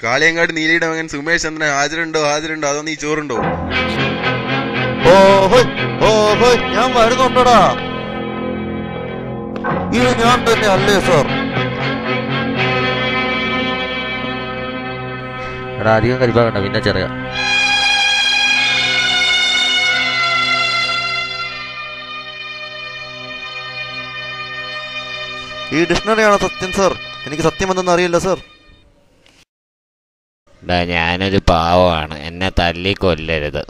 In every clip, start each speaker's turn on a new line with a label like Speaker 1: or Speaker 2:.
Speaker 1: കാളിയങ്കാട് നീലിയുടെ മകൻ സുമേഷ് ചന്ദ്രൻ ഹാജരുണ്ടോ അതോ നീ ചോറുണ്ടോ?
Speaker 2: ഞാൻ വരുന്നുണ്ടടാ. ഇത് ഞാൻ തന്നെ അല്ലേ സാർ?
Speaker 3: എടാ അധികം കരിപ്പാകണ്ട, പിന്നെ ചെറിയ
Speaker 2: ഈ ഡിക്ഷണറിയാണ് സത്യം സാർ. എനിക്ക് സത്യം എന്തെന്ന് അറിയില്ല സാർ.
Speaker 4: ഞാനൊരു പാവമാണ്, എന്നെ തല്ലി കൊല്ലരുത്.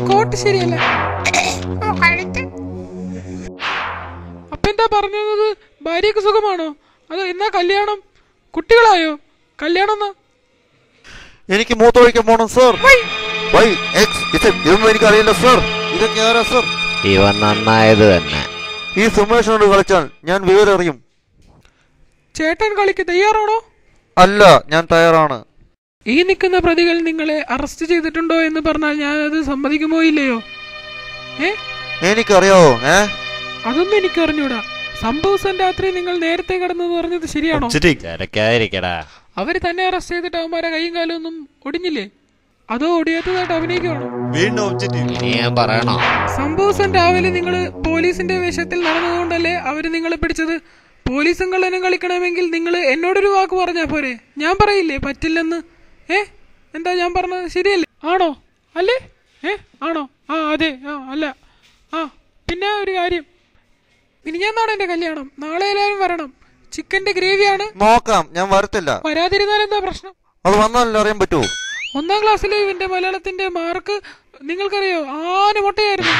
Speaker 5: കോട്ട് ശരിയല്ല. അപ്പെന്താ പറഞ്ഞത്? ഭാര്യക്ക് സുഖമാണോ? അത് എന്നാ കല്യാണം? കുട്ടികളായോ? കല്യാണം
Speaker 2: എനിക്ക് മൂത്തൊഴിക്കാൻ പോണം സാർ. ഇതൊന്നും എനിക്ക് അറിയില്ല സാർ. ഇതൊക്കെ ആരാ സാർ?
Speaker 4: ഇവൻ നന്നായത് തന്നെ.
Speaker 2: ഈ സുമേഷിനോട് കളിച്ചാൽ ഞാൻ വിവരം അറിയും.
Speaker 5: ചേട്ടൻ കളിക്ക് തയ്യാറാണോ?
Speaker 2: അല്ല, ഞാൻ തയ്യാറാണ്.
Speaker 5: ഈ നിൽക്കുന്ന പ്രതികൾ നിങ്ങളെ അറസ്റ്റ് ചെയ്തിട്ടുണ്ടോ എന്ന് പറഞ്ഞാൽ ഞാൻ അത് സമ്മതിക്കുമോ ഇല്ലയോ?
Speaker 2: എനിക്കറിയാവോ?
Speaker 5: അതൊന്നും എനിക്ക് അറിഞ്ഞൂടാ. സംഭവം രാത്രി നിങ്ങൾ നേരത്തെ കിടന്നെന്ന് പറഞ്ഞത് ശരിയാണോ? അവര് തന്നെ അറസ്റ്റ് ചെയ്തിട്ട് അവന്മാരെ കൈയും കാലും ഒന്നും ഒടിഞ്ഞില്ലേ? അതോ ഒടിയാത്തതായിട്ട് അഭിനയിക്കുവാണോ? സംഭവം രാവിലെ നിങ്ങള് പോലീസിന്റെ വേഷത്തിൽ നടന്നതുകൊണ്ടല്ലേ അവര് നിങ്ങളെ പിടിച്ചത്. പോലീസും കള്ളനും കളിക്കണമെങ്കിൽ നിങ്ങൾ എന്നോടൊരു വാക്ക് പറഞ്ഞാ പോരെ? ഞാൻ പറയില്ലേ പറ്റില്ലെന്ന്? എന്താ ഞാൻ പറഞ്ഞത് ശരിയല്ലേ? ആണോ അല്ലേ? ആണോ? അതെ. അല്ല. പിന്നെ ഒരു കാര്യം, മിനിഞ്ഞാന്നാണ് എന്റെ കല്യാണം. നാളെ എല്ലാവരും വരണം. ചിക്കന്റെ ഗ്രേവിയാണ്.
Speaker 2: നോക്കാം, ഞാൻ വരത്തില്ല.
Speaker 5: വരാതിരുന്നാൽ എന്താ പ്രശ്നം?
Speaker 2: അത് വന്നാലല്ലേ അറിയാൻ പറ്റൂ.
Speaker 5: 1ാം ക്ലാസ്സിലെ ഇവന്റെ മലയാളത്തിന്റെ മാർക്ക് നിങ്ങൾക്കറിയോ? 6 മുട്ടയായിരുന്നു.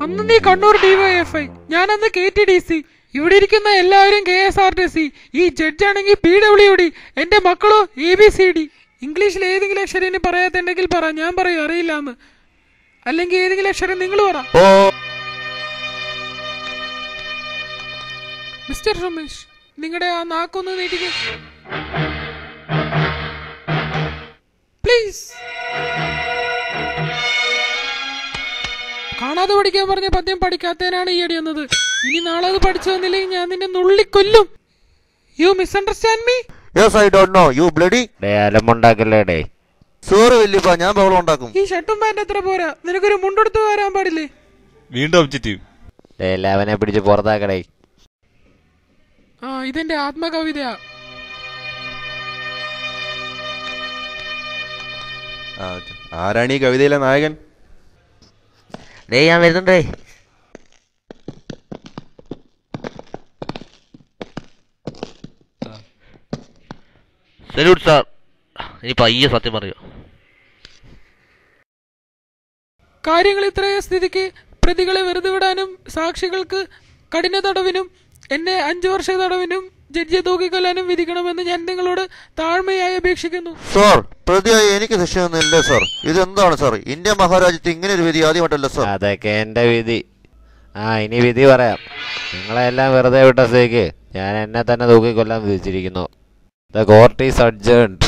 Speaker 5: അന്ന് നീ കണ്ണൂർ DYFI, ഞാനന്ന് KTDC, ഇവിടെ ഇരിക്കുന്ന എല്ലാവരും KSRTC, ഈ ജഡ്ജാണെങ്കിൽ PWD, എന്റെ മക്കളോ ABCD. ഇംഗ്ലീഷിൽ ഏതെങ്കിലും അക്ഷരം പറയാത്തുണ്ടെങ്കിൽ പറ, ഞാൻ പറയും അറിയില്ല എന്ന്. അല്ലെങ്കിൽ ഏതെങ്കിലും അക്ഷരം നിങ്ങൾ പറ. മിസ്റ്റർ സുമേഷ്, നിങ്ങളുടെ ആ നാക്കൊന്ന് നീട്ടിക്കേ പ്ലീസ്. കാണാതെ പഠിക്കാൻ പറഞ്ഞ പദ്യം പഠിക്കാത്തതിനാണ് ഈ അടി വന്നത്. ഇനി നാളെ അത് പഠിച്ചു വന്നില്ലെങ്കിൽ ഞാൻ നിന്നെ നുള്ളിക്കൊല്ലും. You misunderstand me?
Speaker 2: Yes, I don't know. You bloody. Sorry വല്യപ്പ, ഞാൻ ബഹളം ഉണ്ടാക്കും.
Speaker 5: ഈ ഷർട്ടും പാന്റ് എത്ര പോരാ? നിനക്കൊരു മുണ്ടെടുത്ത് വരാൻ പാടില്ലേ?
Speaker 1: വീണ്ടും ഒബ്ജക്റ്റീവ്.
Speaker 4: എല്ലാവനെ പിടിച്ച് പുറത്താക്കടേ.
Speaker 5: ഇതെന്റെ ആത്മകവിതയാ.
Speaker 1: ആരാണ് ഈ കവിതയിലെ നായകൻ?
Speaker 3: ഞാൻ വരുന്നുണ്ടേ. Salute sir. ഇനി പയ്യെ സത്യം പറയൂ.
Speaker 5: കാര്യങ്ങൾ ഇത്രയ സ്ഥിതിക്ക് പ്രതികളെ വെറുതെ വിടാനും സാക്ഷികൾക്ക് കഠിന തടവിനും എന്നെ 5 വർഷ തടവിനും ജഡ്ജിയെ തൂക്കിക്കൊല്ലാനും വിധിക്കണമെന്ന് ഞാൻ നിങ്ങളോട് താഴ്മയായി അപേക്ഷിക്കുന്നു.
Speaker 2: സാർ, പ്രതിയായി എനിക്ക് ശിക്ഷയൊന്നുമില്ല സാർ. ഇതെന്താണ് സാർ? ഇന്ത്യ മഹാരാജ്യത്ത് ഇങ്ങനെ ഒരു വിധി ആദ്യമായിട്ടല്ല സാർ.
Speaker 4: അതൊക്കെ എന്റെ വിധി. ഇനി വിധി പറയാം. നിങ്ങളെല്ലാം വെറുതെ വിട്ട സ്ഥിതിക്ക് ഞാൻ എന്നെ തന്നെ തൂക്കിക്കൊല്ലാൻ വിധിച്ചിരിക്കുന്നു. The court is adjourned.